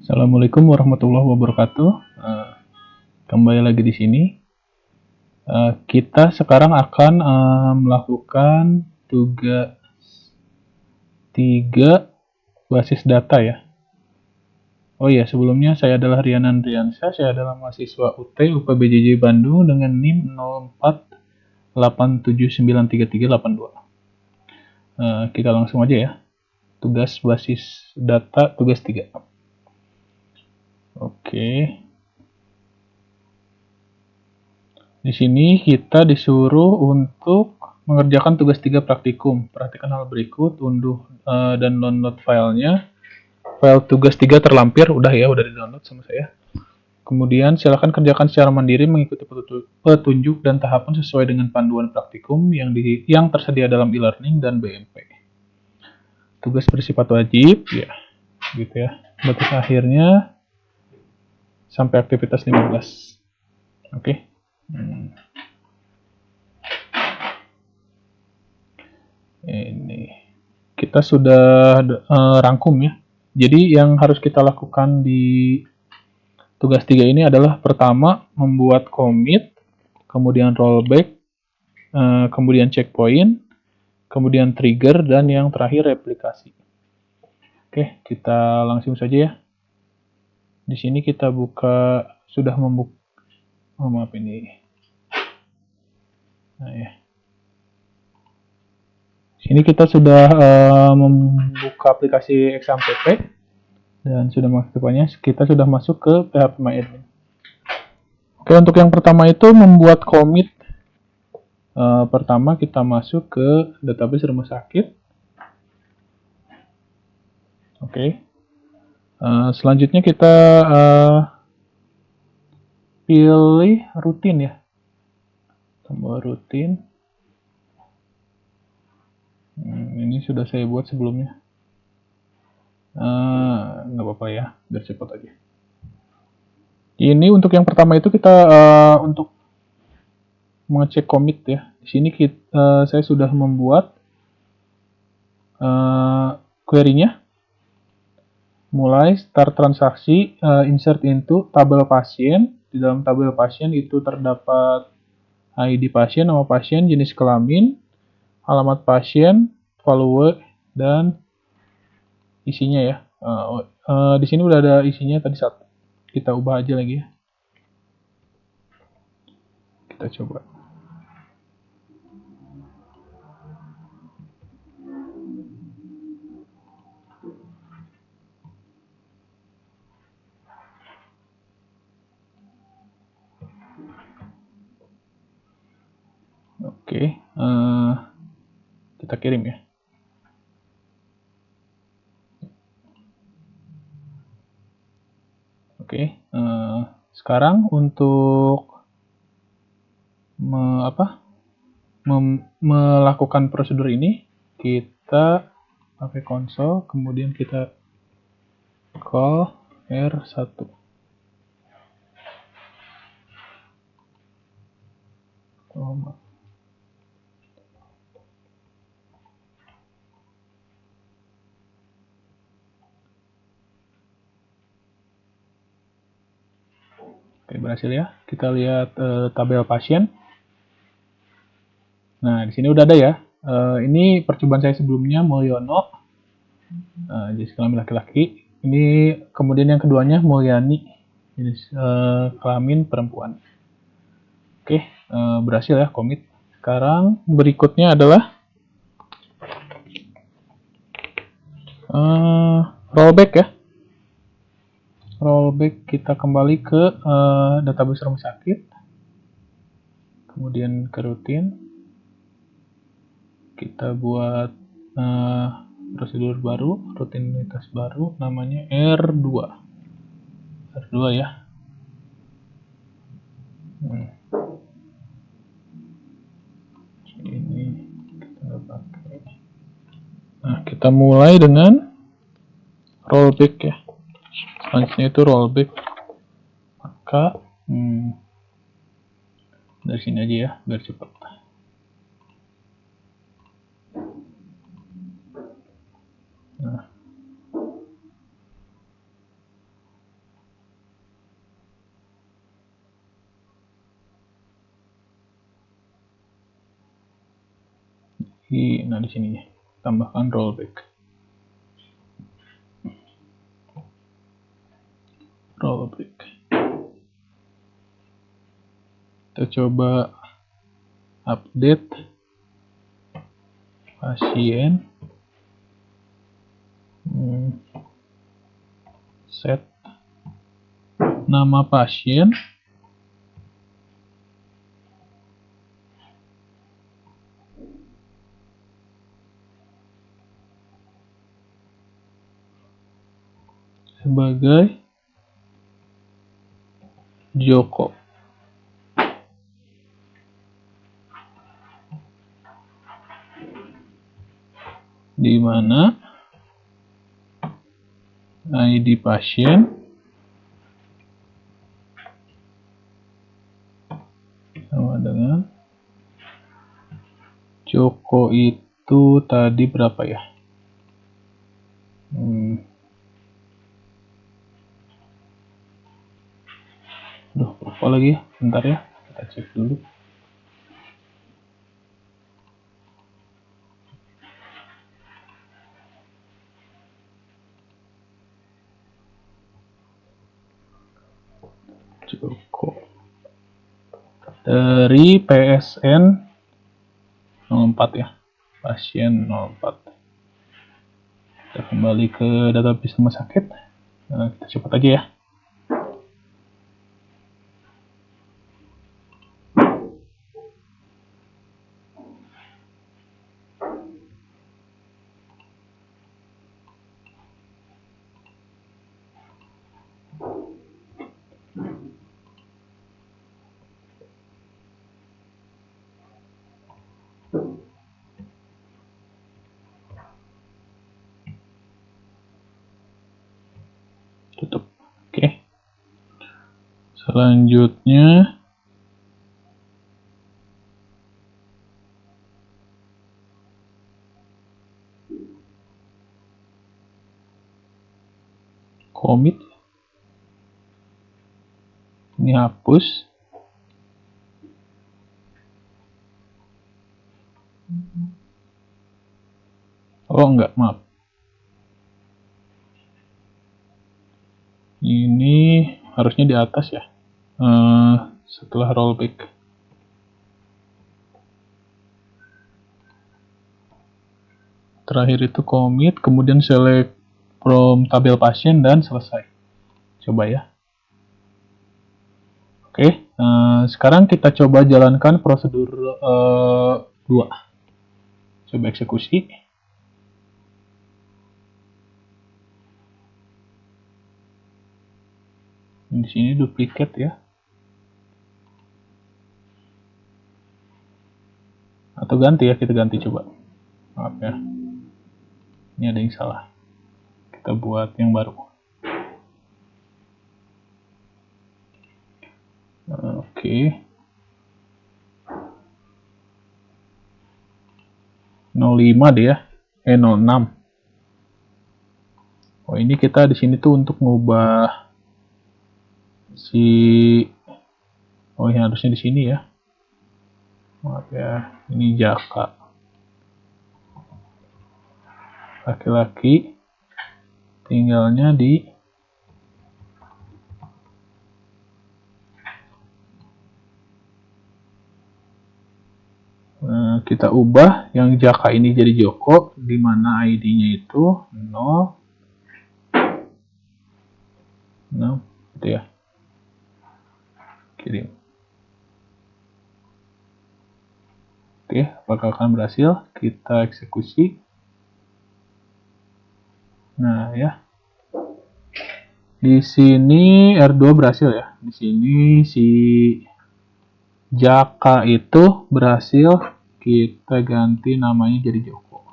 Assalamualaikum warahmatullahi wabarakatuh. Kembali lagi di sini. Kita sekarang akan melakukan tugas 3 basis data ya. Oh iya, sebelumnya saya adalah Rian Andriansyah, saya adalah mahasiswa UT UPBJJ Bandung dengan NIM 0487933382. Kita langsung aja ya. Tugas basis data tugas 3. Oke. Di sini kita disuruh untuk mengerjakan tugas 3 praktikum. Perhatikan hal berikut, unduh dan download filenya. File tugas 3 terlampir, udah di-download sama saya. Kemudian silakan kerjakan secara mandiri mengikuti petunjuk dan tahapan sesuai dengan panduan praktikum yang tersedia dalam e-learning dan BMP. Tugas bersifat wajib, ya, gitu ya. Batas akhirnya sampai aktivitas 15. Oke. Ini kita sudah rangkum ya. Jadi yang harus kita lakukan di tugas 3 ini adalah pertama membuat commit, kemudian rollback, kemudian checkpoint, kemudian trigger, dan yang terakhir replikasi. Oke, kita langsung saja ya. Di sini kita sudah membuka, maaf ini. Nah ya. Sini kita sudah membuka aplikasi XAMPP dan sudah mengaktifkannya. Kita sudah masuk ke PHP-MyAdmin. Oke, untuk yang pertama itu membuat commit. Pertama kita masuk ke database rumah sakit. Oke. Selanjutnya kita pilih rutin ya. Tombol rutin. Ini sudah saya buat sebelumnya. Nggak apa-apa ya, biar cepat aja. Ini untuk yang pertama itu kita untuk mengecek commit ya. Di sini saya sudah membuat query-nya. Mulai start transaksi, insert into tabel pasien. Di dalam tabel pasien itu terdapat ID pasien, nama pasien, jenis kelamin, alamat pasien, follower, dan isinya ya. Di sini udah ada isinya tadi satu. Kita ubah aja lagi ya. Kita coba. Oke, kita kirim ya. Oke, sekarang untuk melakukan prosedur ini, kita pakai konsol, kemudian kita call R1. Oke, berhasil ya. Kita lihat tabel pasien. Nah, di sini udah ada ya. Ini percobaan saya sebelumnya, Mulyono, jenis kelamin laki-laki. Ini kemudian yang keduanya Mulyani, jenis kelamin perempuan. Oke, berhasil ya commit. Sekarang berikutnya adalah rollback ya. Rollback, kita kembali ke database rumah sakit, kemudian ke rutin. Kita buat prosedur baru, rutinitas baru, namanya R2. R2 ya. Ini kita pakai. Nah, kita mulai dengan rollback ya. Selanjutnya itu rollback. Maka dari sini aja ya, biar cepat. Nah. Nah di sini tambahkan rollback. Kita coba update pasien, set nama pasien, sebagai Joko. Di mana ID pasien sama dengan Joko itu tadi berapa ya? Lupa lagi ya. Bentar ya, kita cek dulu. Joko dari PSN 04 ya, pasien 04. Kita kembali ke database rumah sakit. Kita cepat aja ya. Tutup. Oke. Selanjutnya commit. Ini hapus. Oh enggak, maaf. Ini harusnya di atas ya. Setelah rollback. Terakhir itu commit, kemudian select from tabel pasien dan selesai. Coba ya. Oke, sekarang kita coba jalankan prosedur 2. Coba eksekusi. Di sini duplikat ya. Atau ganti ya, kita ganti coba. Maaf ya. Ini ada yang salah. Kita buat yang baru. Oke. 05 deh ya. 06. Oh, ini kita di sini tuh untuk ngubah si ini harusnya di sini ya. Maaf ya, ini Jaka. Laki-laki tinggalnya di kita ubah yang Jaka ini jadi Joko, di mana ID-nya itu 0 gitu ya. Kirim. Oke, apakah akan berhasil? Kita eksekusi. Nah ya, di sini R2 berhasil ya. Di sini si Jaka itu berhasil kita ganti namanya jadi Joko.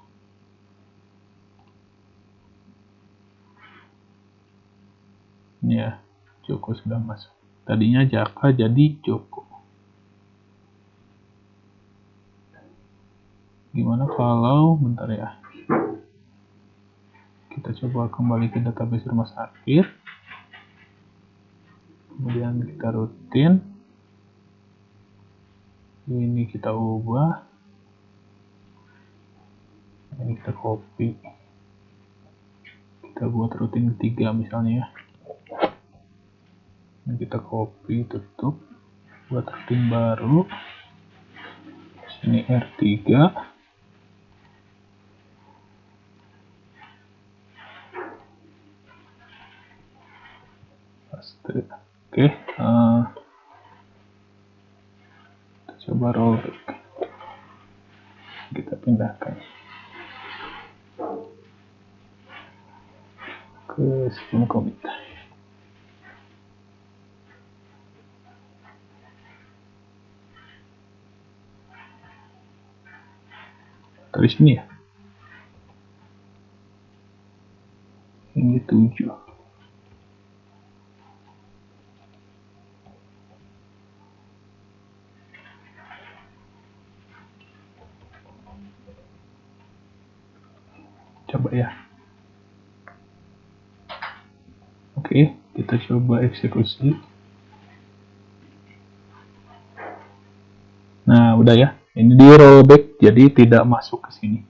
Ya, Joko sudah masuk. Tadinya Jaka jadi Joko. Gimana kalau, bentar ya. Kita coba kembali ke database rumah sakit. Kemudian kita rutin. Ini kita ubah. Ini kita copy, kita buat rutin ketiga misalnya ya. Ini kita copy, tutup, buat rutin baru. Sini R3, paste. Oke, kita coba rollback, kita pindahkan ke sebelum commit. Dari sini ya, ini 7. Coba ya. Oke, kita coba eksekusi. Nah, udah ya. Ini di rollback, jadi tidak masuk ke sini.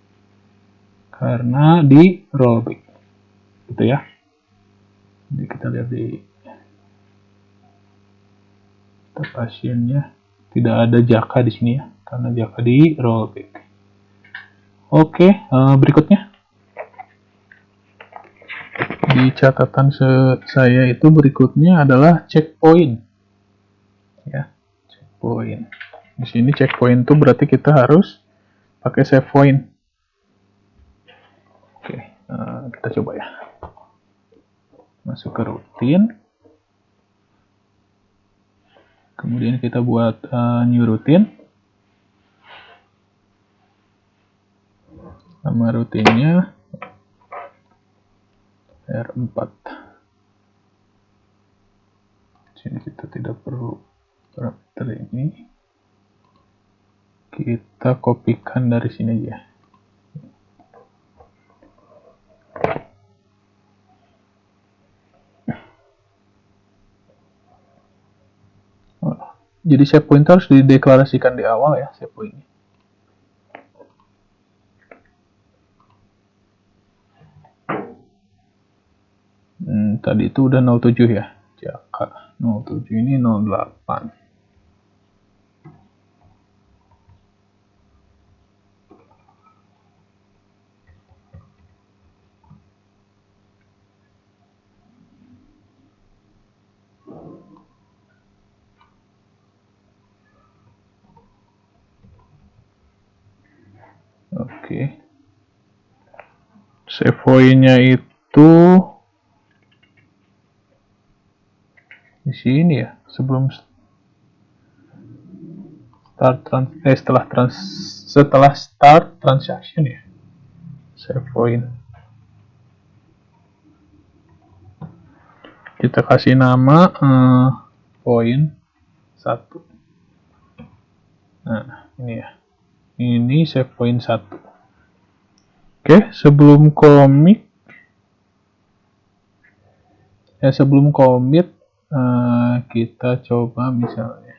Karena di rollback. Gitu ya. Jadi kita lihat di pasiennya, tidak ada jaka di sini ya, karena jaka di rollback. Oke, berikutnya. Di catatan saya itu berikutnya adalah checkpoint. Ya, checkpoint. Di sini checkpoint itu berarti kita harus pakai save point. Oke, kita coba ya. Masuk ke rutin. Kemudian kita buat new rutin. Nama rutinnya R4. Sini kita tidak perlu parameter ini. Kita kopikan dari sini aja. Jadi save point harus dideklarasikan di awal ya, save point. Tadi itu udah 07 ya. Jaka 07 ini 08. Oke. Save point-nya itu di sini ya, sebelum setelah start transaction ya. Save point. Kita kasih nama point 1. Nah, ini ya. Ini save point 1. Oke, sebelum commit kita coba misalnya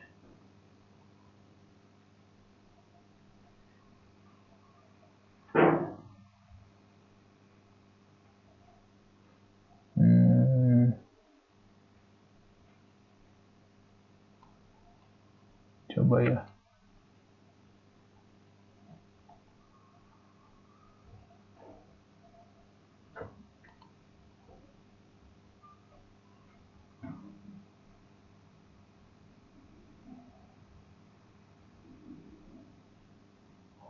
coba ya.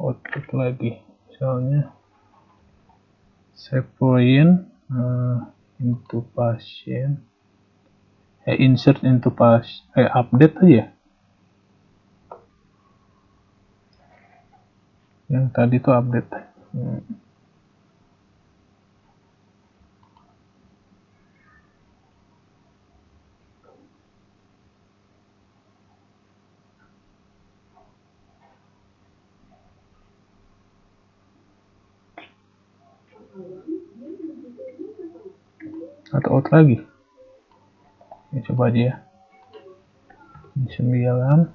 Output lagi, misalnya save point into patient, insert into patient, update aja. Yang tadi tuh update. Atau out lagi. Ya, coba aja ya. 9.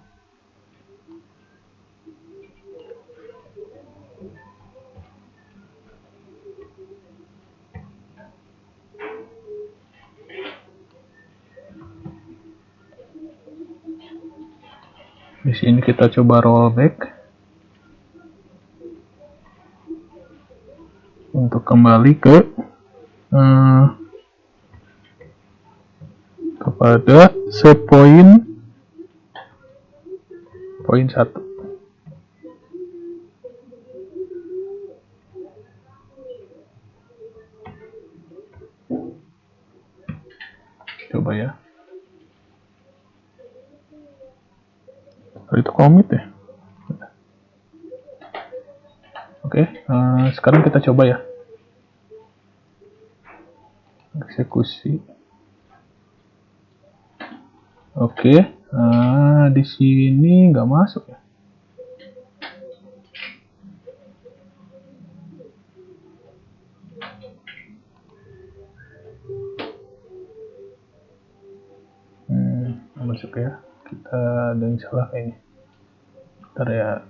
Di sini kita coba rollback untuk kembali ke kepada set point 1. Coba ya. Itu commit ya. Oke, sekarang kita coba ya. Eksekusi. Oke, di sini nggak masuk ya. Nggak masuk ya. Kita ada yang salah kayaknya. Bentar ya.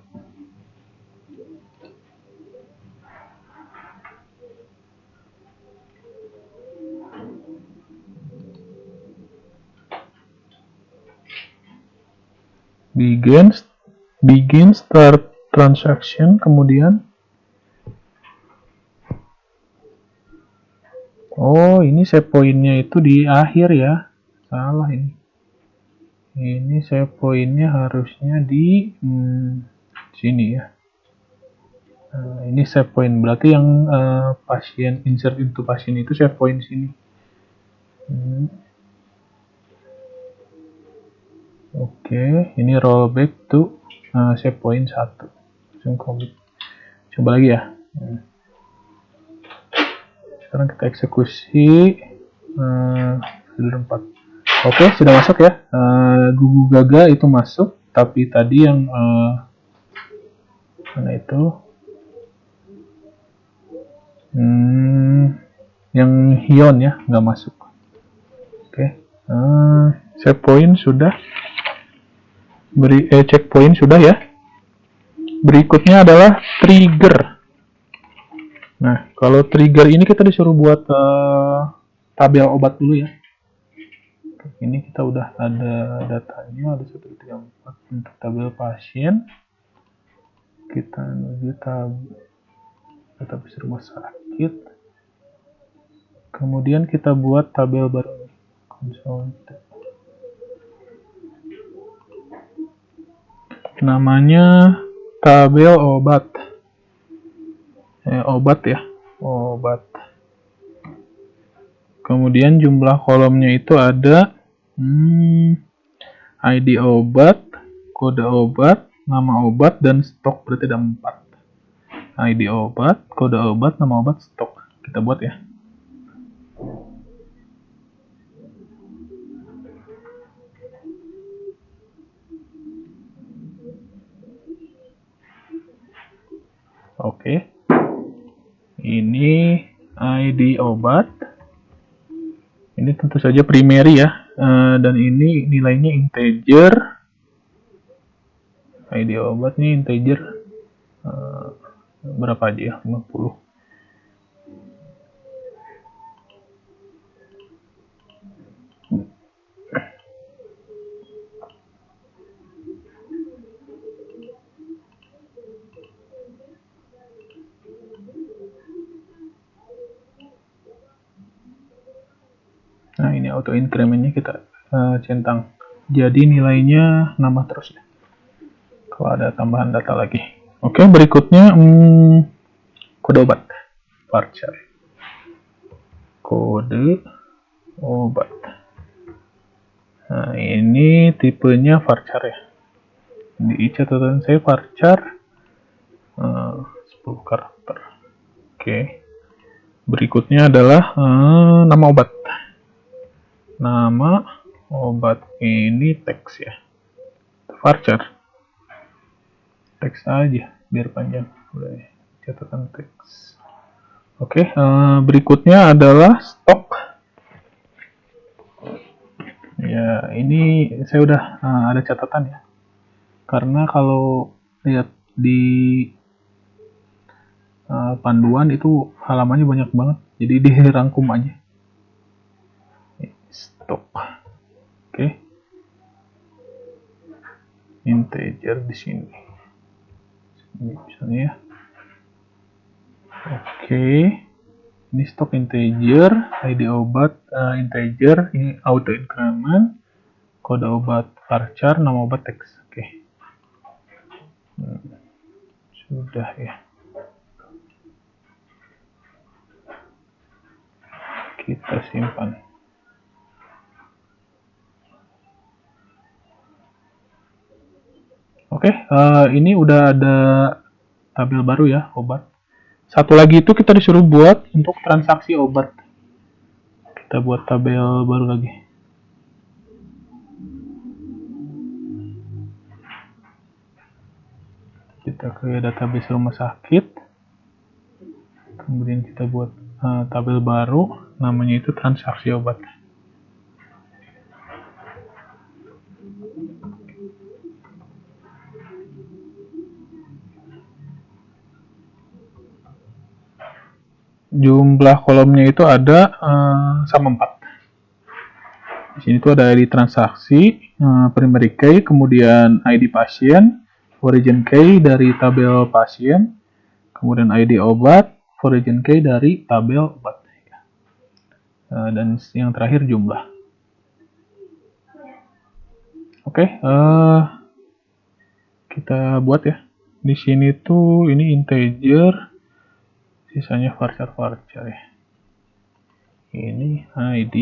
Begin start transaction, kemudian ini save point-nya itu di akhir ya. Salah ini. Ini save point-nya harusnya di sini ya. Ini save point, berarti yang pasien insert into pasien itu save point sini. Oke, ini rollback to save point 1. Langsung commit. Coba lagi ya. Sekarang kita eksekusi filter 4. Oke, sudah masuk ya. Gugu Gaga itu masuk, tapi tadi yang mana itu? Yang Hion ya, nggak masuk. Oke, save point sudah. Checkpoint sudah ya. Berikutnya adalah trigger. Nah, kalau trigger ini kita disuruh buat tabel obat dulu ya. Ini kita udah ada datanya, ada 1, 2, 3, 4 untuk tabel pasien. Kita menuju database rumah sakit. Kemudian kita buat tabel baru. Namanya tabel obat. Obat ya. Obat. Kemudian jumlah kolomnya itu ada ID obat, kode obat, nama obat, dan stok. Berarti ada 4. ID obat, kode obat, nama obat, stok. Kita buat ya. Oke. Ini ID obat. Ini tentu saja primary ya. Dan ini nilainya integer. ID obat nih integer. Berapa aja ya? 50. Nah, ini auto incrementnya kita centang. Jadi nilainya nambah terus ya. Kalau ada tambahan data lagi. Oke, berikutnya kode obat. Varchar. Kode obat. Nah, ini tipenya varchar ya. Di catatan saya varchar 10 karakter. Oke. Berikutnya adalah nama obat. Nama obat ini teks ya. Varchar. Teks aja biar panjang. Udah catatan teks. Oke, berikutnya adalah stok. Ya, ini saya udah ada catatan ya. Karena kalau lihat di panduan itu halamannya banyak banget. Jadi dirangkum aja. Stok. Oke. integer di sini. Ini misalnya ya. Oke. Ini stok integer, ID obat integer, ini auto increment, kode obat varchar, nama obat teks. Oke. Sudah ya. Kita simpan. Oke, ini udah ada tabel baru ya, obat. Satu lagi itu kita disuruh buat untuk transaksi obat. Kita buat tabel baru lagi. Kita ke database rumah sakit. Kemudian kita buat tabel baru, namanya itu transaksi obat. Jumlah kolomnya itu ada sama 4. Di sini tuh ada ID transaksi, primary key, kemudian ID pasien, origin key dari tabel pasien, kemudian ID obat, origin key dari tabel obat. Dan yang terakhir jumlah. Oke, kita buat ya. Di sini tuh ini integer, sisanya varchar ya. Ini ID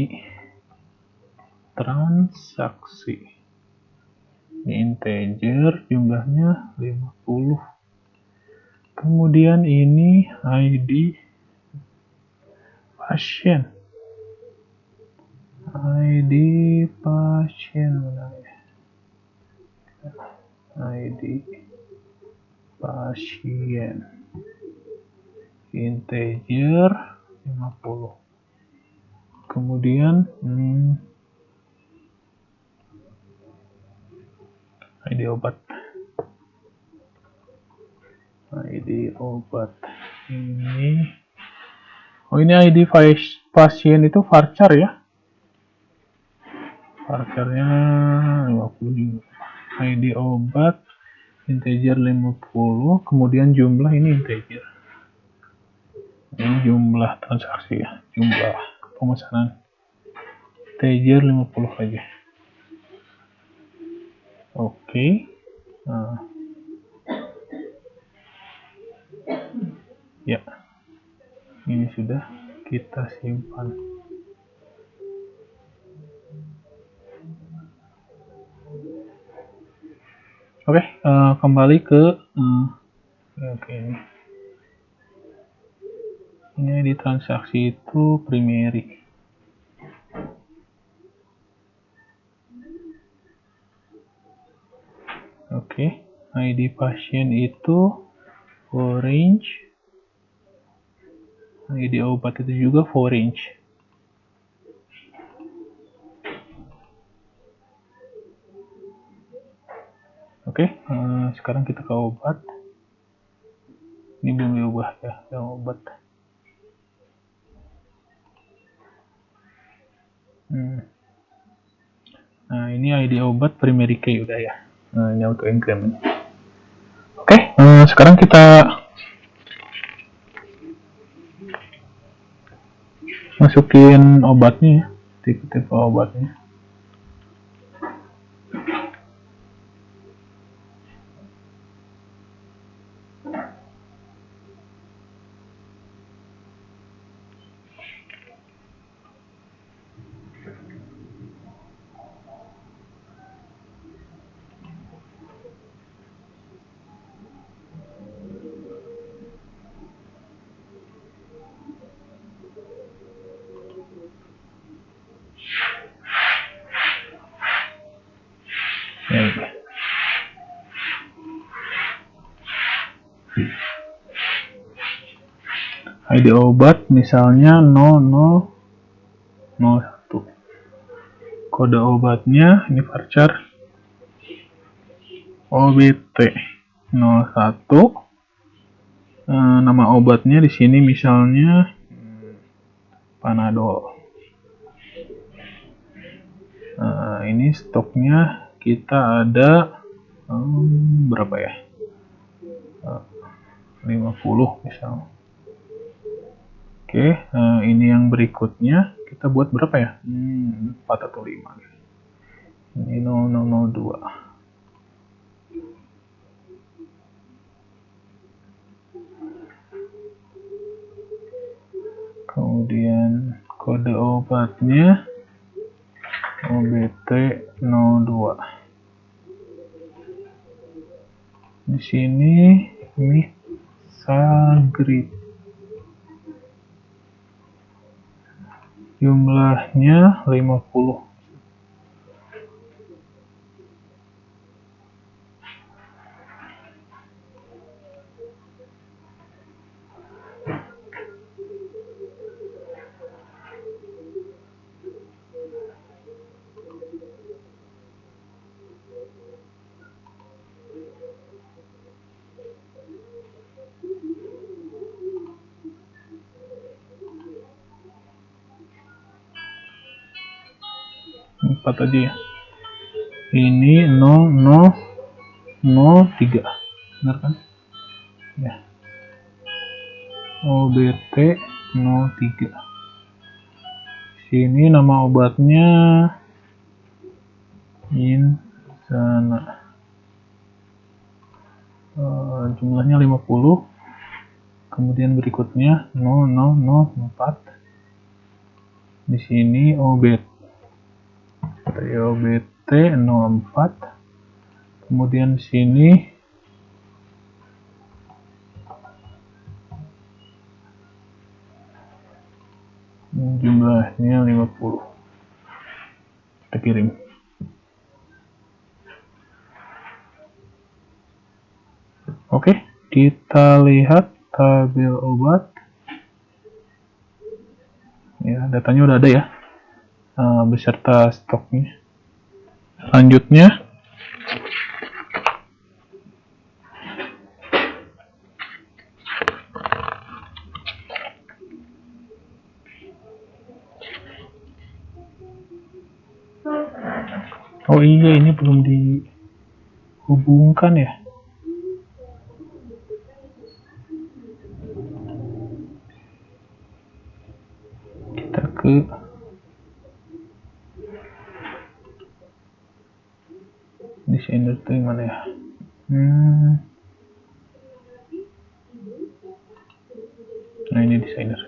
transaksi. Ini integer, jumlahnya 50. Kemudian ini ID pasien. ID pasien mana ya? ID pasien. Integer 50. Kemudian ID obat. ID obat ini. Oh, ini ID pasien itu varchar ya. Varcharnya 50. ID obat integer 50, kemudian jumlah ini integer. Ini jumlah transaksi ya, jumlah pemesanan. Integer 50 aja. Oke. Nah. Ya. Ini sudah kita simpan. Oke, kembali ke ini di transaksi itu primary. Oke, ID pasien itu orange, ID obat itu juga orange. Oke, sekarang kita ke obat. Ini belum diubah ya, yang obat. Nah, ini ID obat primary key udah ya. Nah, ini auto increment. Oke, sekarang kita masukin obatnya ya, tipe-tipe obatnya. ID obat misalnya 0001. Kode obatnya ini varchar OBT 01. Nama obatnya di sini misalnya Panadol. Ini stoknya kita ada berapa ya, 50 misalnya. Oke, ini yang berikutnya kita buat berapa ya, 4 atau 5. Ini 0002. Kemudian kode obatnya OBT02. Di sini Mixagrid. Jumlahnya 50. Empat aja ya. Ini 0003, benar kan? Ya. OBT 03. Sini nama obatnya Insana. Jumlahnya 50. Kemudian berikutnya 0004. Di sini OBT 04. Kemudian sini jumlahnya 50. Kita kirim. Oke, kita lihat tabel obat. Ya, datanya udah ada ya, beserta stoknya. Selanjutnya, oh iya, ini belum dihubungkan ya. Kita ke desainer tuh gimana ya? Nah, ini desainer.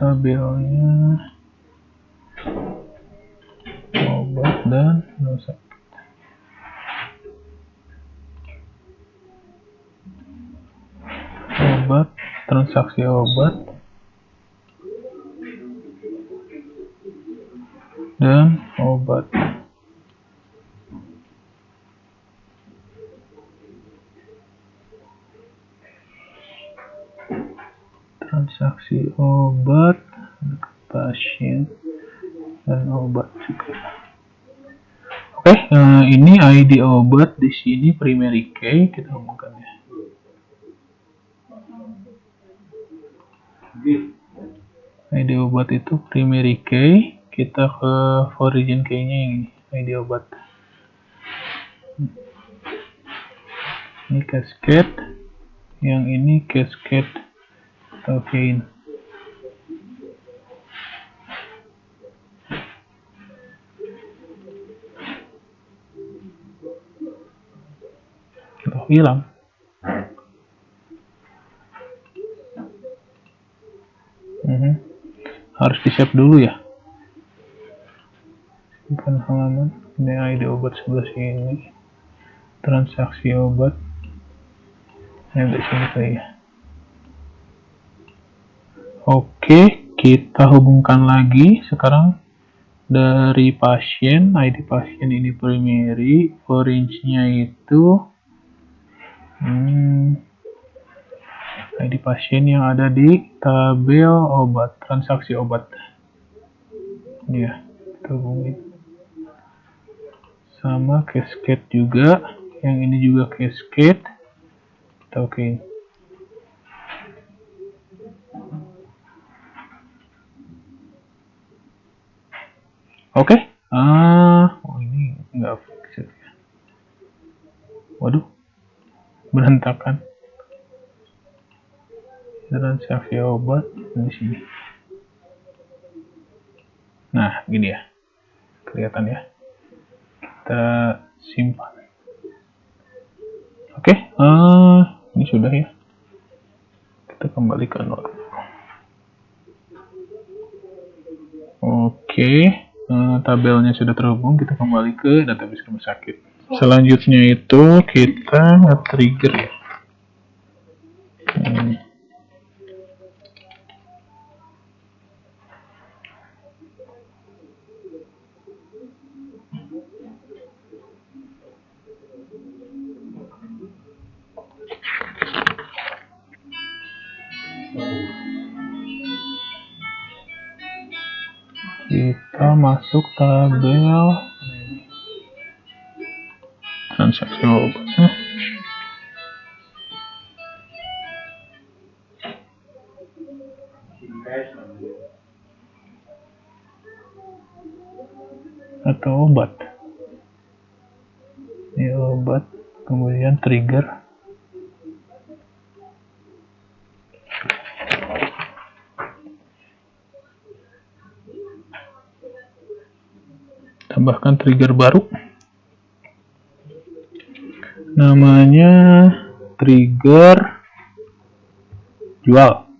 Tabelnya obat dan dosa. Obat, transaksi obat, dan obat. Transaksi obat, pasien, dan obat juga. Oke, ini ID obat di sini primary key, kita hubungkan ya. ID obat itu primary key, kita ke origin key-nya yang ini, ID obat. Ini cascade, yang ini cascade token. Oh, hilang. Harus di save dulu ya. Simpan halaman. Ini ID obat sebelah sini. Transaksi obat. Ini di sini kayak ya. Oke, kita hubungkan lagi. Sekarang dari pasien, ID pasien ini primary, orange-nya itu ID pasien yang ada di tabel obat, transaksi obat. Ya, kita hubungin. Sama cascade juga, yang ini juga cascade. Kita oke. Oke. Oh ini nggak fix. Waduh, berantakan. Transaksi obat di sini. Nah, gini ya. Kelihatan ya. Kita simpan. Oke, ini sudah ya. Kita kembali ke nol. Oke, tabelnya sudah terhubung. Kita kembali ke database rumah sakit. Selanjutnya itu kita nge-trigger ya. Kita masuk tabel transaksi obatnya. Atau obat. Ini obat, kemudian trigger. Tambahkan trigger baru. Namanya trigger jual.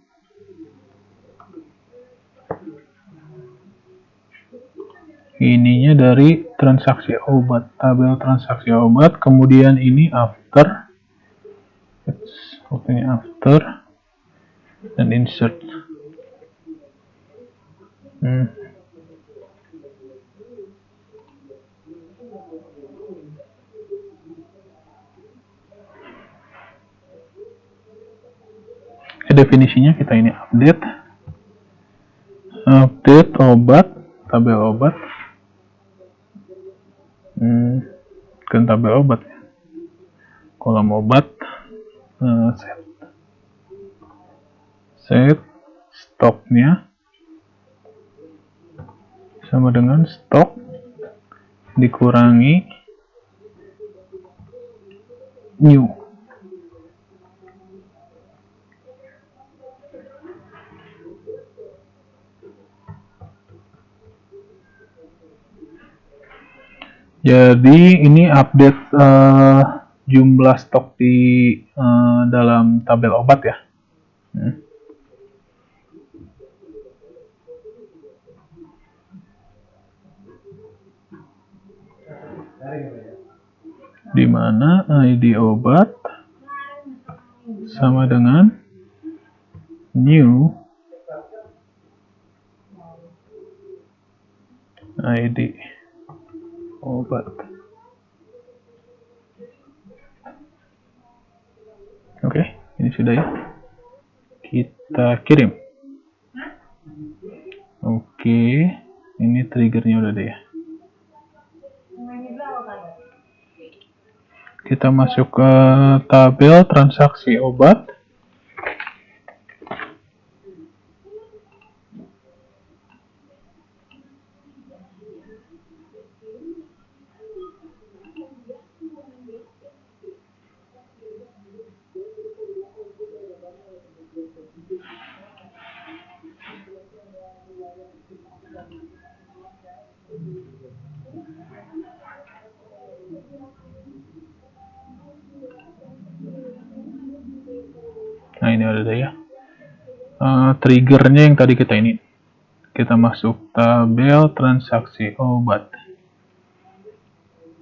Ininya dari transaksi obat, tabel transaksi obat, kemudian ini after, ini after, dan insert. Definisinya kita ini update obat, tabel obat, kan tabel obat ya, kolom obat, set stoknya sama dengan stok dikurangi new. Jadi ini update jumlah stok di dalam tabel obat ya. Di mana ID obat sama dengan new ID obat. Oke, ini sudah ya. Kita kirim. Oke, ini triggernya udah deh ya. Kita masuk ke tabel transaksi obat. Nah ini ada ya. Triggernya yang tadi kita ini. Kita masuk tabel transaksi obat.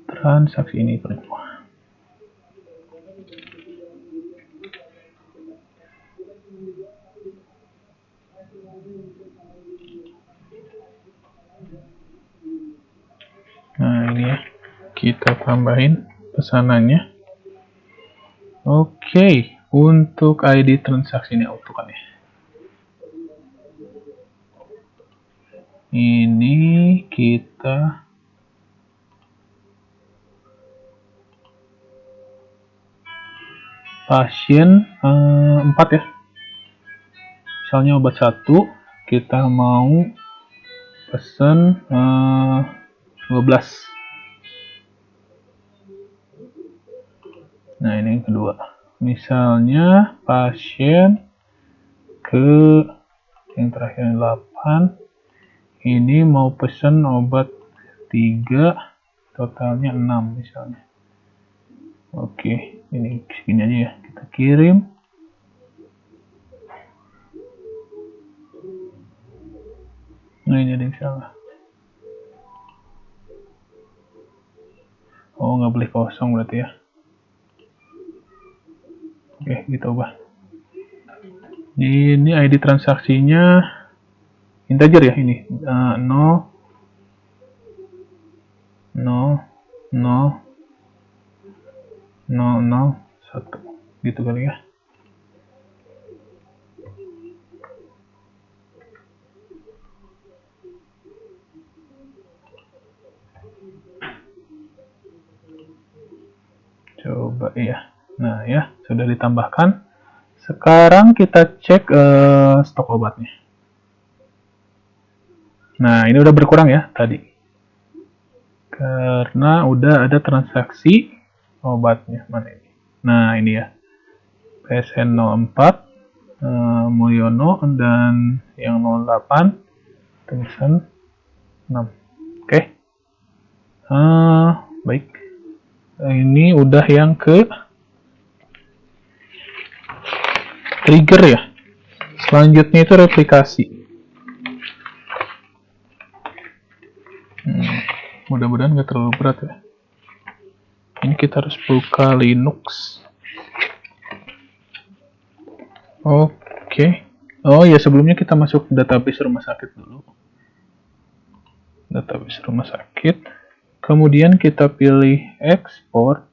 Transaksi ini perempuan. Nah ini ya. Kita tambahin pesanannya. Oke, untuk ID transaksi ini auto kan ya. Ini kita pasien 4 ya. Misalnya obat 1 kita mau pesen 12. Nah, ini yang kedua. Misalnya pasien ke yang terakhir 8, ini mau pesen obat 3, totalnya 6 misalnya. Oke, ini segini aja ya, kita kirim. Nah, ini ada yang salah. Oh, nggak boleh kosong berarti ya. Oke, kita ubah. Ini ID transaksinya integer ya ini. 0, 0, 0, 0, 0, 1. Gitu kali ya. Coba ya. Nah ya, sudah ditambahkan. Sekarang kita cek stok obatnya. Nah, ini udah berkurang ya tadi. Karena udah ada transaksi obatnya. Mana ini? Nah, ini ya. PSN 04, Mulyono, dan yang 08, Tulisan 6. Oke. Baik. Ini udah yang ke trigger ya. Selanjutnya itu replikasi. Mudah-mudahan nggak terlalu berat ya. Ini kita harus buka Linux. Oke. Oh ya, sebelumnya kita masuk database rumah sakit dulu. Database rumah sakit. Kemudian kita pilih export.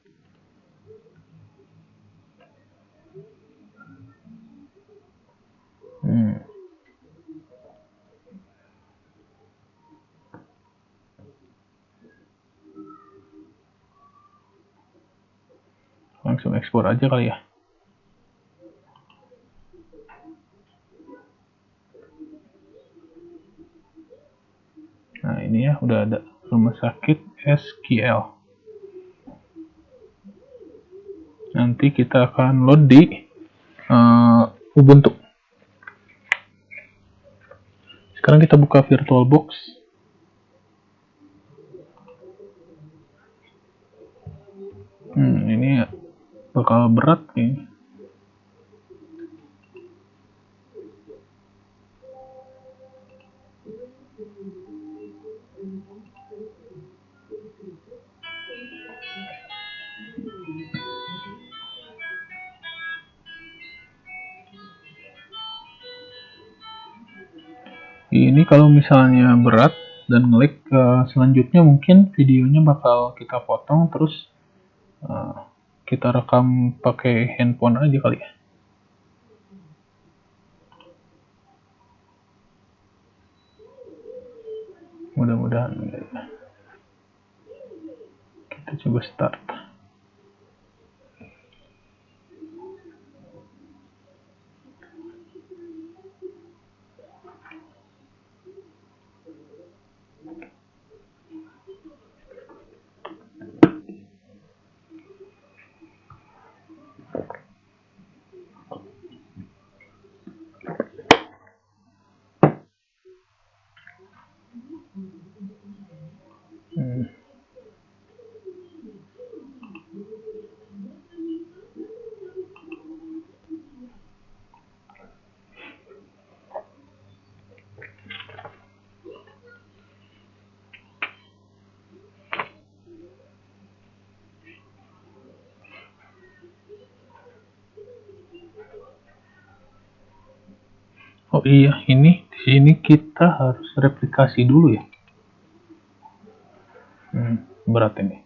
Langsung ekspor aja kali ya. Nah, ini ya udah ada rumah sakit SQL. Nanti kita akan load di Ubuntu. Sekarang kita buka VirtualBox. Ini bakal berat nih. Ini kalau misalnya berat dan ngelik selanjutnya mungkin videonya bakal kita potong terus kita rekam pakai handphone aja kali ya. Mudah-mudahan enggak ya. Kita coba start. Oh iya, ini di sini kita harus replikasi dulu ya. Berat ini.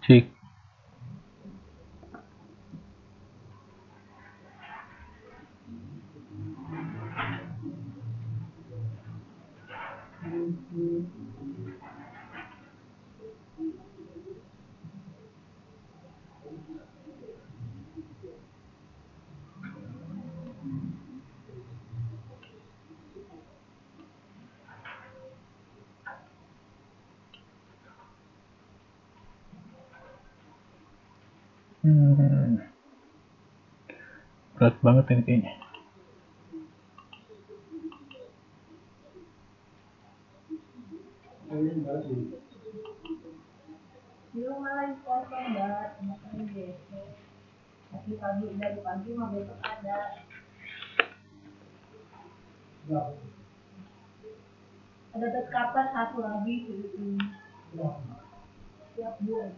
Cek. Berat banget ini kayaknya. Ada kapan satu lagi tiap bulan.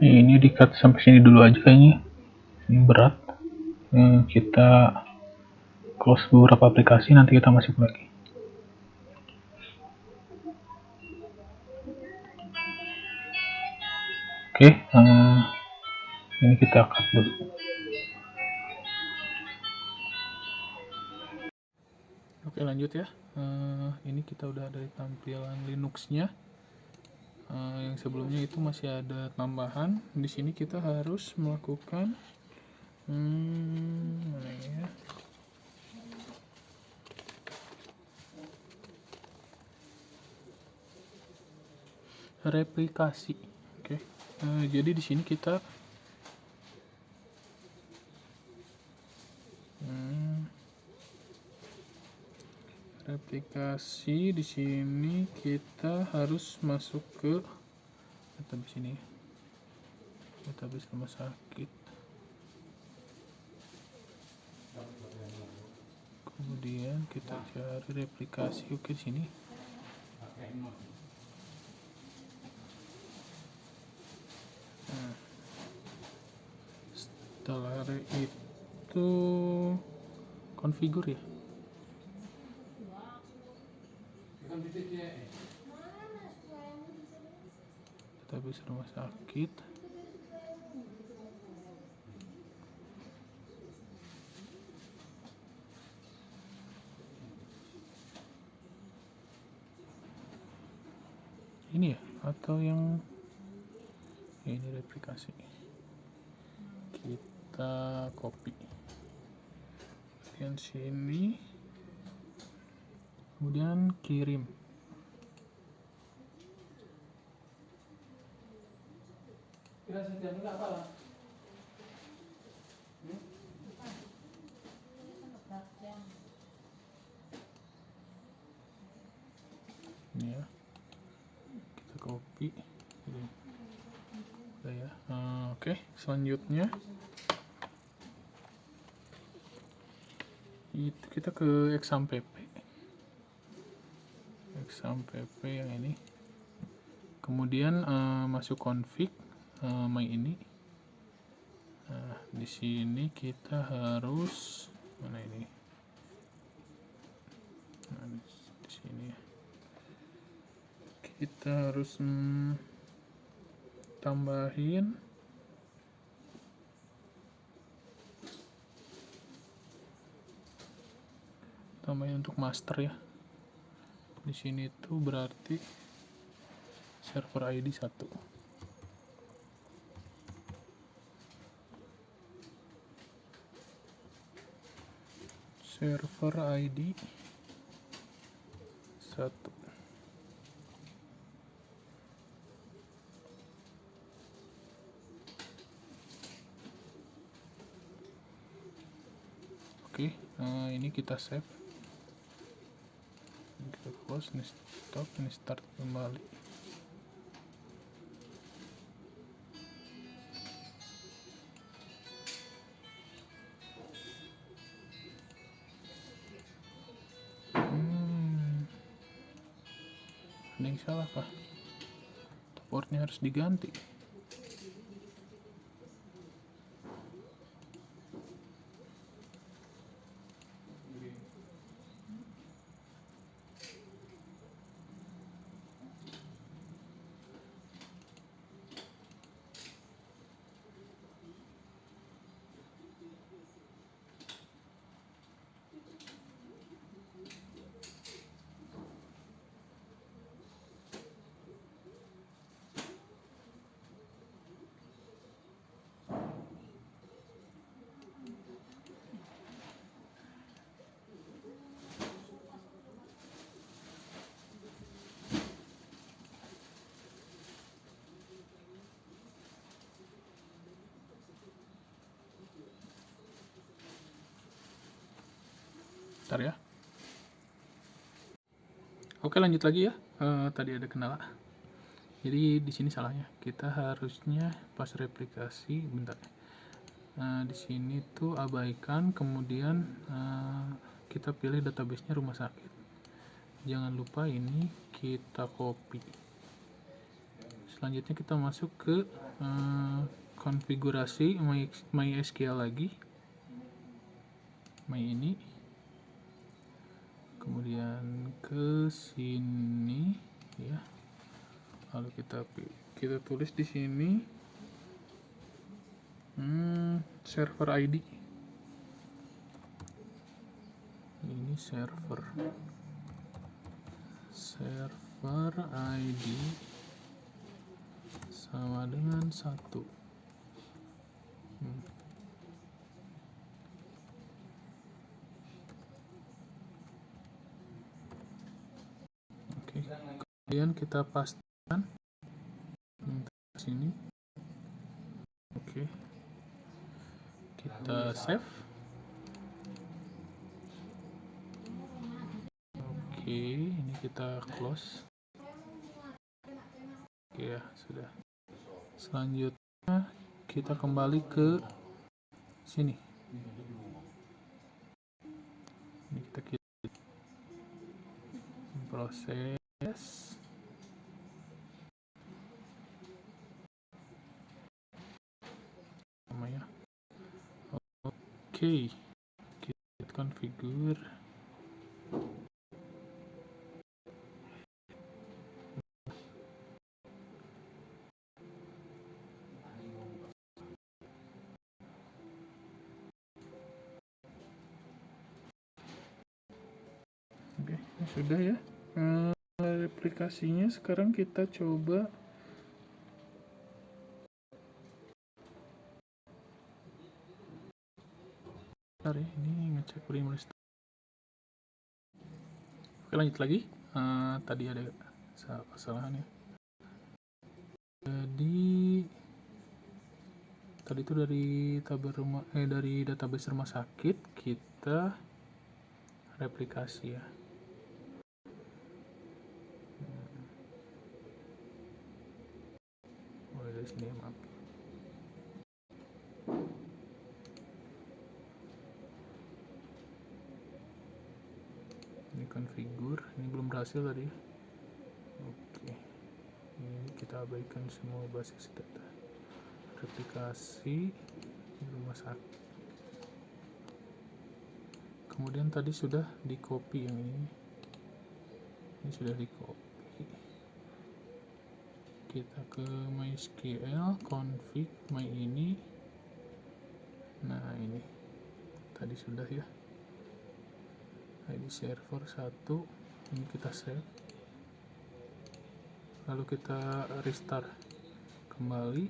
Ini di-cut sampai sini dulu aja kayaknya. Ini berat. Kita close beberapa aplikasi, nanti kita masuk lagi. Oke, ini kita cut dulu. Oke, lanjut ya. Ini kita udah ada di tampilan Linux-nya. Yang sebelumnya itu masih ada tambahan. Di sini kita harus melakukan mana ya? Replikasi. Oke. Jadi di sini kita replikasi di sini kita harus masuk ke database ini, database rumah sakit. Kemudian kita cari replikasi. Oke, di sini. Setelah itu configure ya. Database rumah sakit. Ini ya, atau yang ini replikasi. Kita copy. Kemudian sini. Kemudian kirim. Ini ya, kita copy. Udah ya. Oke, selanjutnya itu kita ke exampp yang ini. Kemudian masuk config my ini. Nah, di sini kita harus mana ini? Nah, di sini kita harus tambahin untuk master ya. Di sini itu berarti server ID 1. Server ID 1. Oke, ini kita save. Kita close, ini stop, ini start kembali. Ada yang salah kah? Portnya harus diganti. Bentar ya. Oke, lanjut lagi ya. Tadi ada kendala. Jadi di sini salahnya. Kita harusnya pas replikasi, bentar. Di sini tuh abaikan, kemudian kita pilih database-nya rumah sakit. Jangan lupa ini kita copy. Selanjutnya kita masuk ke konfigurasi MySQL lagi. Ini. Kemudian ke sini ya. Lalu kita tulis di sini server ID. Ini server ID sama dengan 1. Oke. Kemudian kita pastikan di sini. Oke. Kita save. Oke, ini kita close. Oke ya, sudah. Selanjutnya kita kembali ke sini. Ini kita klik proses. Namanya. Oke. Kita configure. Oke, sudah ya. Replikasinya sekarang kita coba. Bentar ya, ini ngecek primer. Oke, lanjut lagi. Tadi ada kesalahan ya. Jadi tadi itu dari database rumah sakit kita replikasi ya. Dari sini ya, maaf. Ini configure, ini belum berhasil tadi. Oke, ini kita abaikan semua basis data. Replikasi di rumah sakit. Kemudian tadi sudah di copy yang ini sudah di copy. Kita ke MySQL config ini. Nah, ini tadi sudah ya. ID server 1, ini kita save. Lalu kita restart kembali.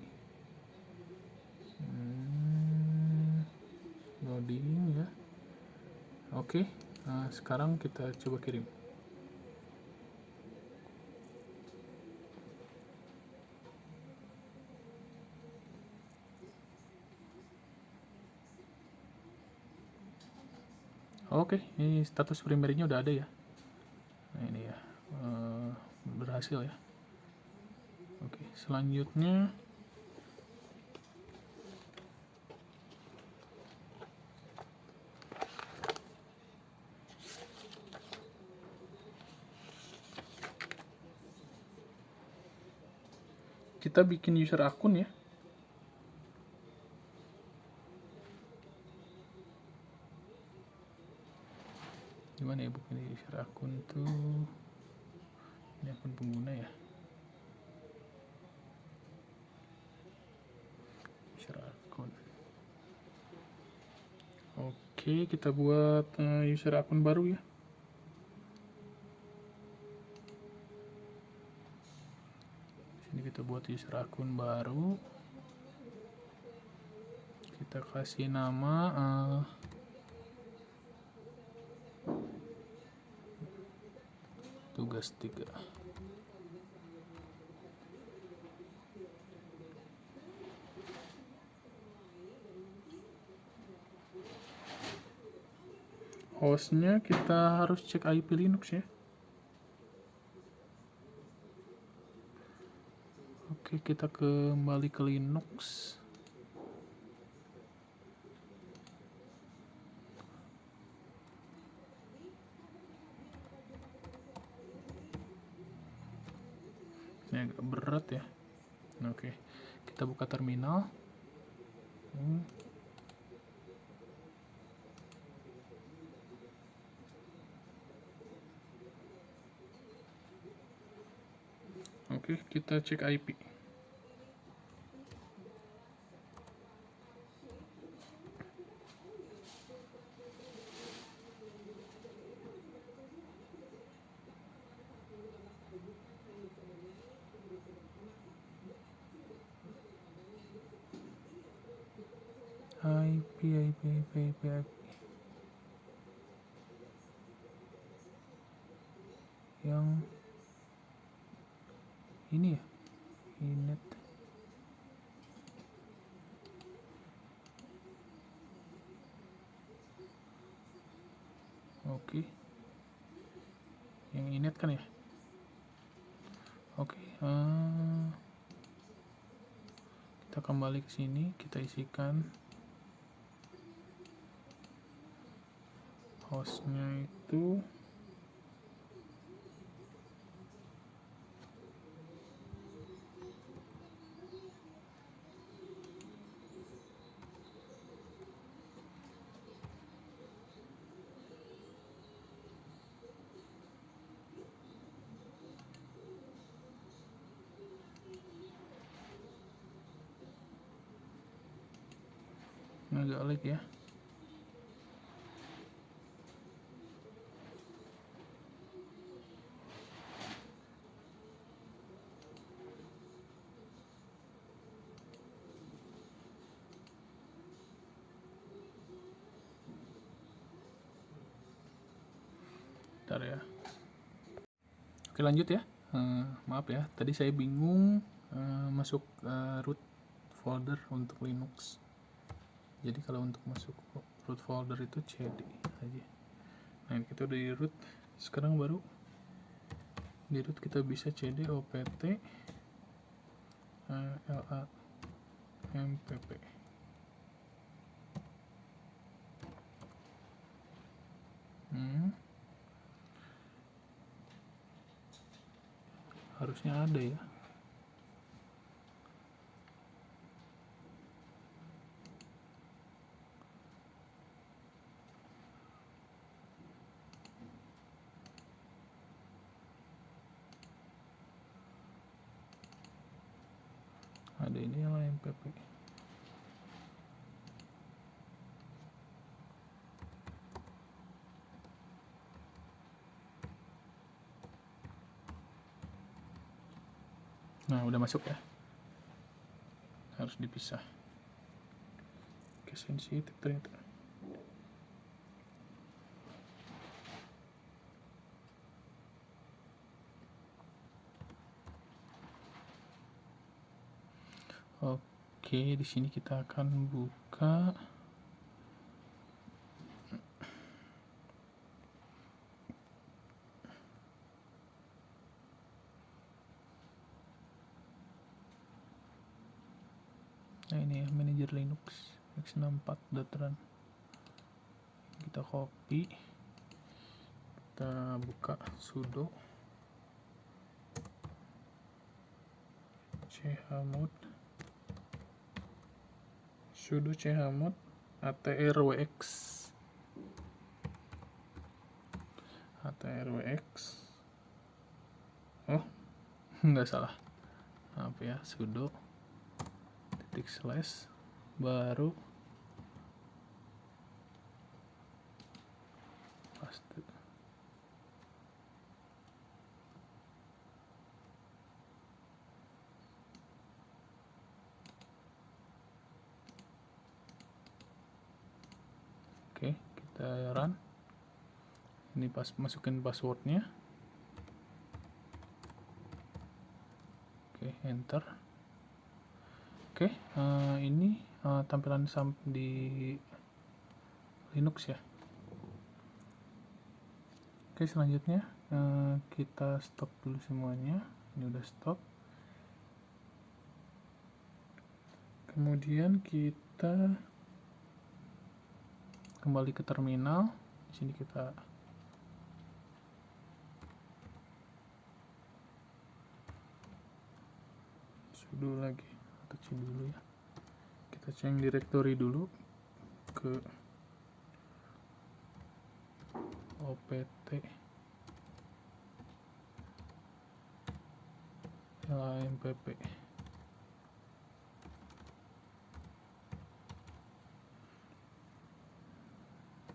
Loading ya. Oke, sekarang kita coba kirim. Oke, ini status primernya udah ada ya. Nah, ini ya, berhasil ya. Oke, selanjutnya kita bikin user akun ya. Gimana ya bukan user akun tuh? Ini akun pengguna ya. User akun. Oke, kita buat user akun baru ya. Sini kita buat user akun baru. Kita kasih nama tugas 3. hostnya kita harus cek IP Linux ya. Oke, kita kembali ke Linux. Ini agak berat ya. Oke, kita buka terminal. Oke, kita cek IP. IP. Yang ini ya, inet. Oke, yang inet kan ya. Oke, kita kembali ke sini, kita isikan hostnya itu agak lag ya. Bentar ya. Oke, lanjut ya. Maaf ya, tadi saya bingung masuk root folder untuk Linux. Jadi kalau untuk masuk root folder itu cd aja. Nah, kita udah di root. Sekarang baru di root kita bisa cd opt la mpp. Harusnya ada ya. Ada ini lah mpp. Nah, udah masuk ya. Harus dipisah. Oke, sensitif ternyata. Oke, di sini kita akan buka ini ya, manajer Linux x64.run. Kita copy, kita buka sudo chmod atrwx. Oh, nggak salah. Maaf ya, sudo // baru paste. Oke, kita run. Ini masukin passwordnya. Oke, enter. Oke, ini tampilan di Linux ya. Oke, selanjutnya kita stop dulu semuanya. Ini udah stop. Kemudian kita kembali ke terminal. Di sini kita sudo lagi, atau C dulu ya. Kita change directory dulu ke opt lampp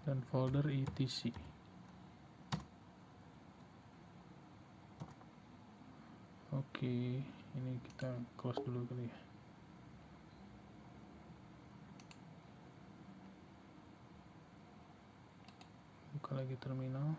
dan folder etc. Oke, ini kita close dulu kali ya. Buka lagi terminal.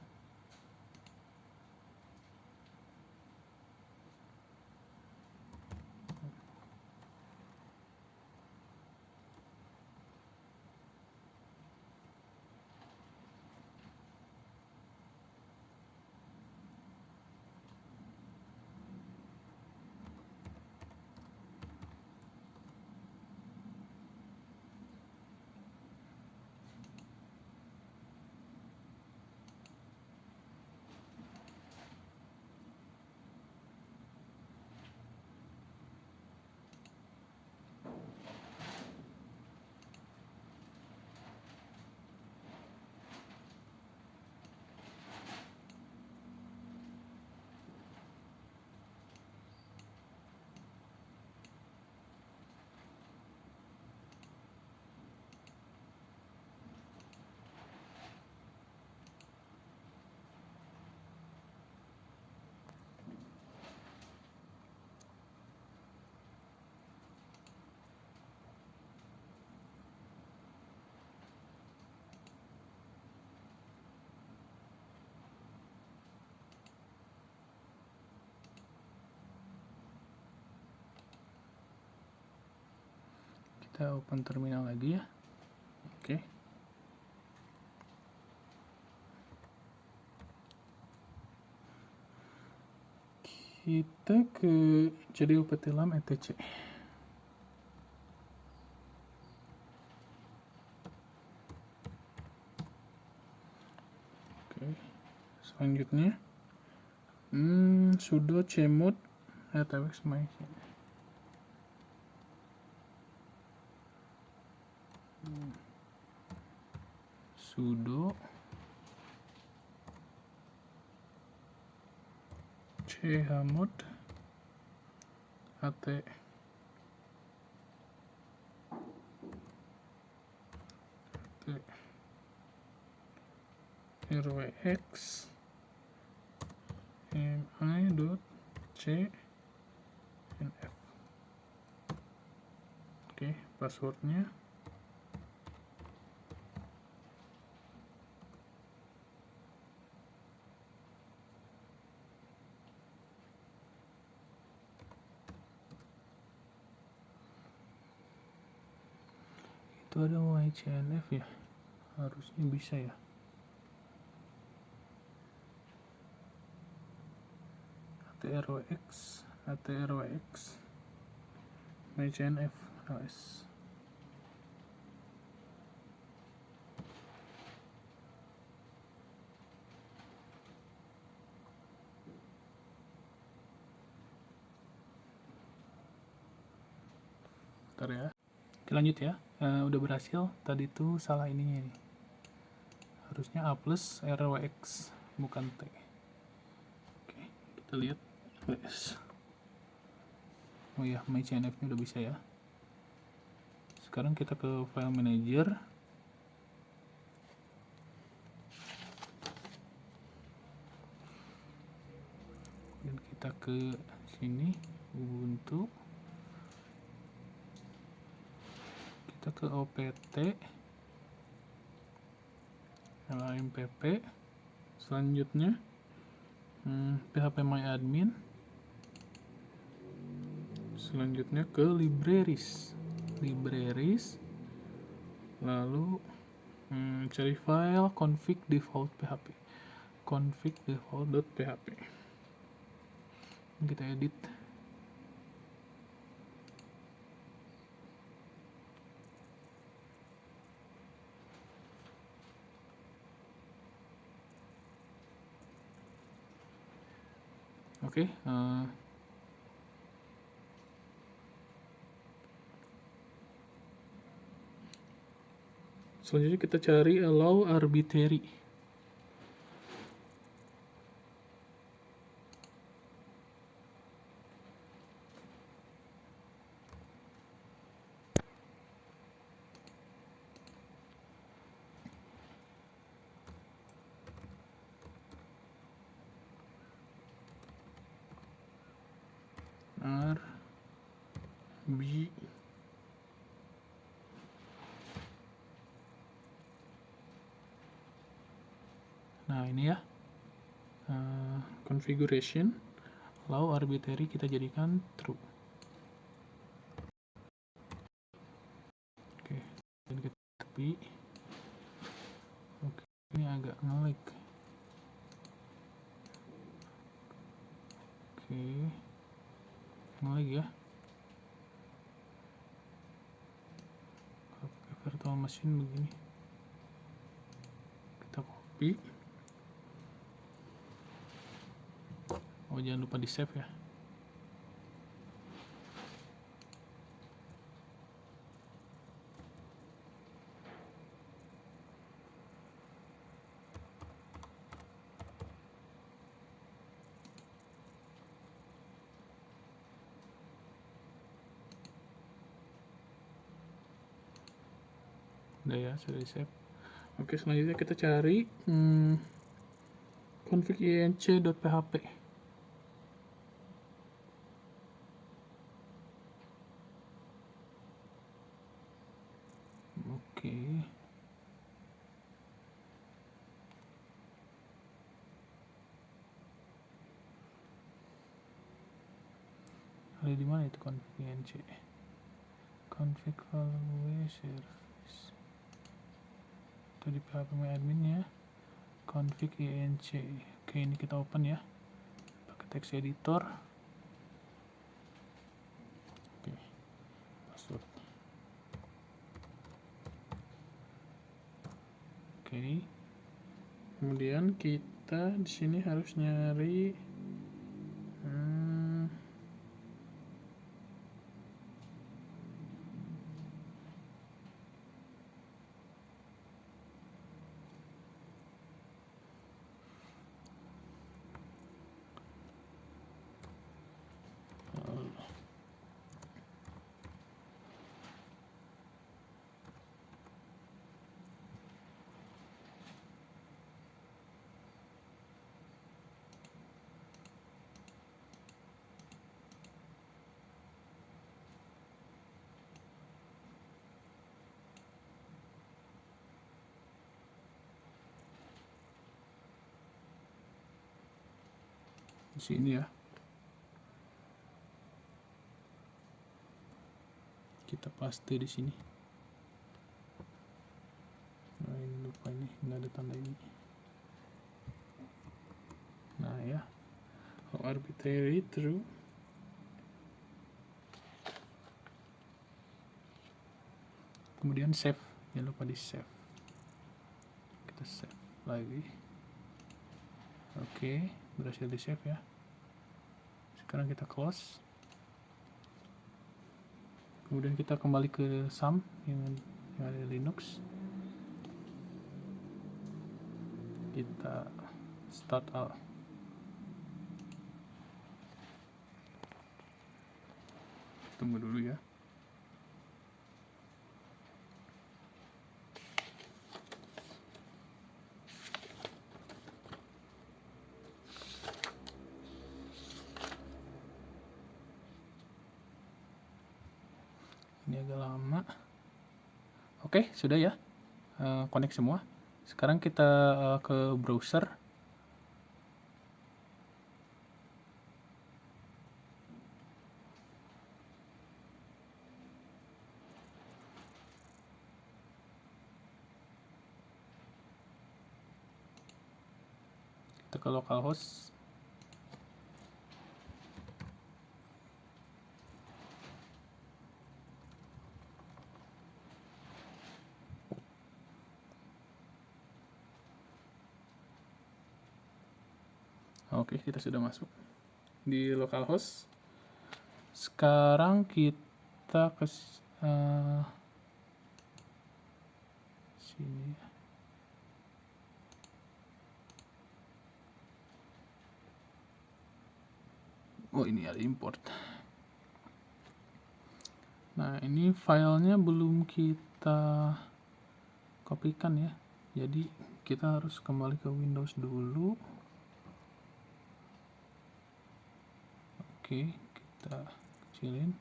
Kita open terminal lagi ya. Oke. Kita ke jadi upt lam etc. Oke. Selanjutnya sudo cmod atws my sudo chmod at rwx mi.cnf. Oke, passwordnya itu ada mycnf ya, harusnya bisa ya. atrwx mycnf os. Bentar ya. Oke, lanjut ya. Udah berhasil. Tadi tuh salah ininya nih. Harusnya A plus RWX bukan T. Oke, kita lihat. Yes. Oh ya, mycnf-nya udah bisa ya. Sekarang kita ke file manager. Dan kita ke sini, Ubuntu. Kita ke opt lampp. Selanjutnya phpMyAdmin. Selanjutnya ke libraries, lalu cari file config default php. config default.php. Kita edit. Oke, selanjutnya kita cari allow arbitrary. B nah ini ya, configuration allow arbitrary kita jadikan true. Oke, dan kita tepi. Oke, ini agak ngelag. Oke, ngelag ya. Kalau pakai virtual machine begini, kita copy. Oh, jangan lupa di save ya. Udah ya, sudah di save. Oke, selanjutnya kita cari config inc.php. Oke. Ada di mana itu config inc? Config value service. Itu di PHP My Admin ya. Config inc. Oke, ini kita open ya. Pakai text editor. Oke. Password. Oke. Kemudian kita di sini harus nyari di sini ya. Kita paste di sini. Nah, ini lupa, ini nggak ada tanda ini. Nah ya, arbitrary true. Kemudian save, jangan lupa di save. Kita save lagi. Oke, berhasil di save ya. Sekarang kita close. Kemudian kita kembali ke SAM yang ada Linux. Kita start out. Tunggu dulu ya. Ini agak lama. Oke, sudah ya. Connect semua. Sekarang kita ke browser. Kita ke localhost. Oke, kita sudah masuk di localhost. Sekarang kita ke sini. Oh, ini ada import. Nah, ini filenya belum kita kopikan ya. Jadi kita harus kembali ke Windows dulu. Oke, kita kecilin.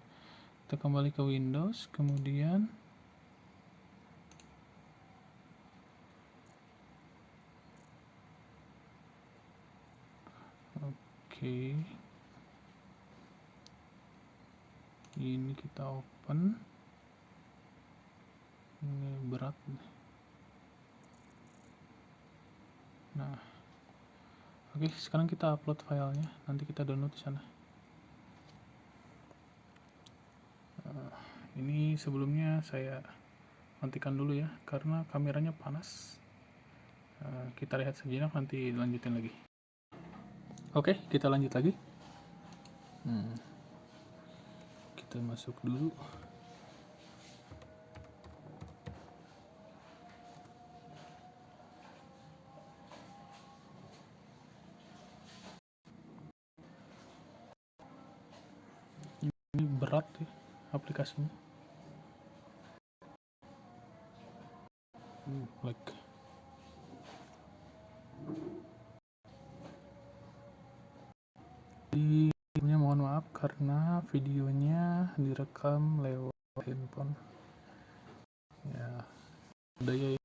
Kita kembali ke Windows, kemudian oke. Ini kita open. Ini berat. Nah, oke, sekarang kita upload filenya. Nanti kita download di sana. Ini sebelumnya saya matikan dulu ya, karena kameranya panas. Kita lihat sejenak, nanti lanjutin lagi. Oke, kita lanjut lagi. Kita masuk dulu. Ini berat ya aplikasinya. Like. Mohon maaf karena videonya direkam lewat handphone. Ya, daya.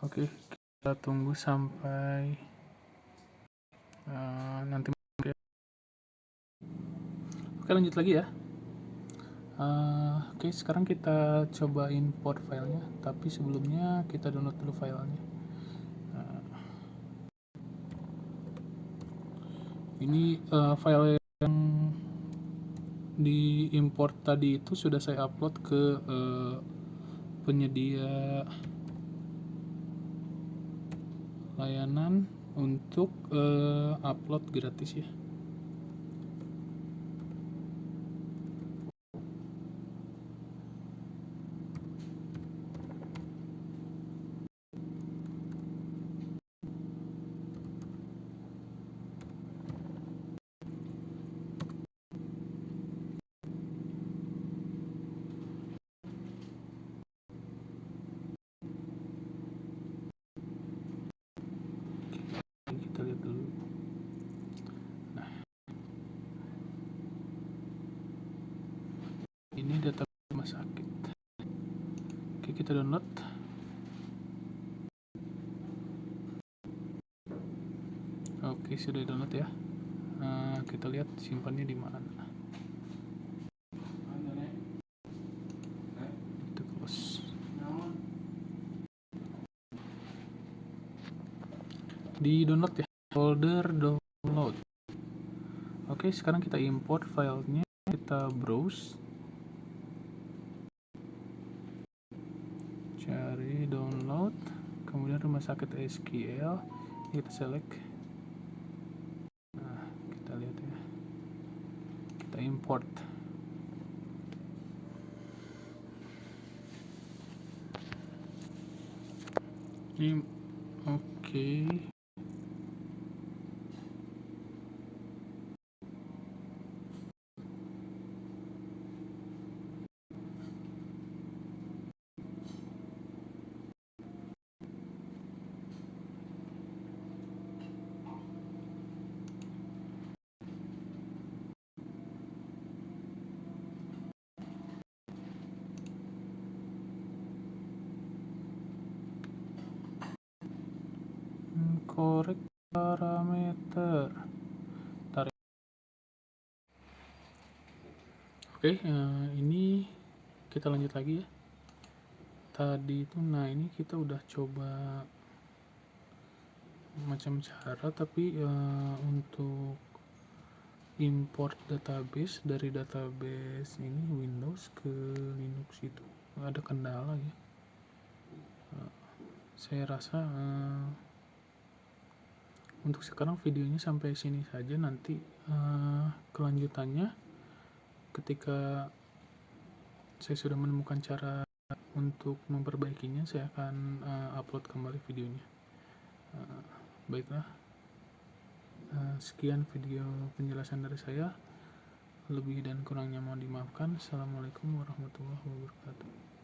Oke, kita tunggu sampai nanti. Oke, lanjut lagi ya. Oke, sekarang kita coba import filenya, tapi sebelumnya kita download dulu filenya. Ini file yang di import tadi itu sudah saya upload ke penyedia layanan untuk upload gratis ya. Kita lihat dulu. Nah, ini data rumah sakit. Oke, kita download. Oke, sudah download ya. Kita lihat simpannya di mana. Kita close. Di download ya, folder download. Oke, sekarang kita import filenya, kita browse, cari download, kemudian rumah sakit SQL, kita select. Nah, kita lihat ya, kita import. Ini oke. korek parameter. Tarik. Oke, ini kita lanjut lagi ya. Tadi itu, nah ini kita udah coba macam cara, tapi untuk import database dari database ini Windows ke Linux itu ada kendala ya. Saya rasa untuk sekarang videonya sampai sini saja. Nanti kelanjutannya ketika saya sudah menemukan cara untuk memperbaikinya, saya akan upload kembali videonya. Baiklah, sekian video penjelasan dari saya. Lebih dan kurangnya mohon dimaafkan. Assalamualaikum warahmatullahi wabarakatuh.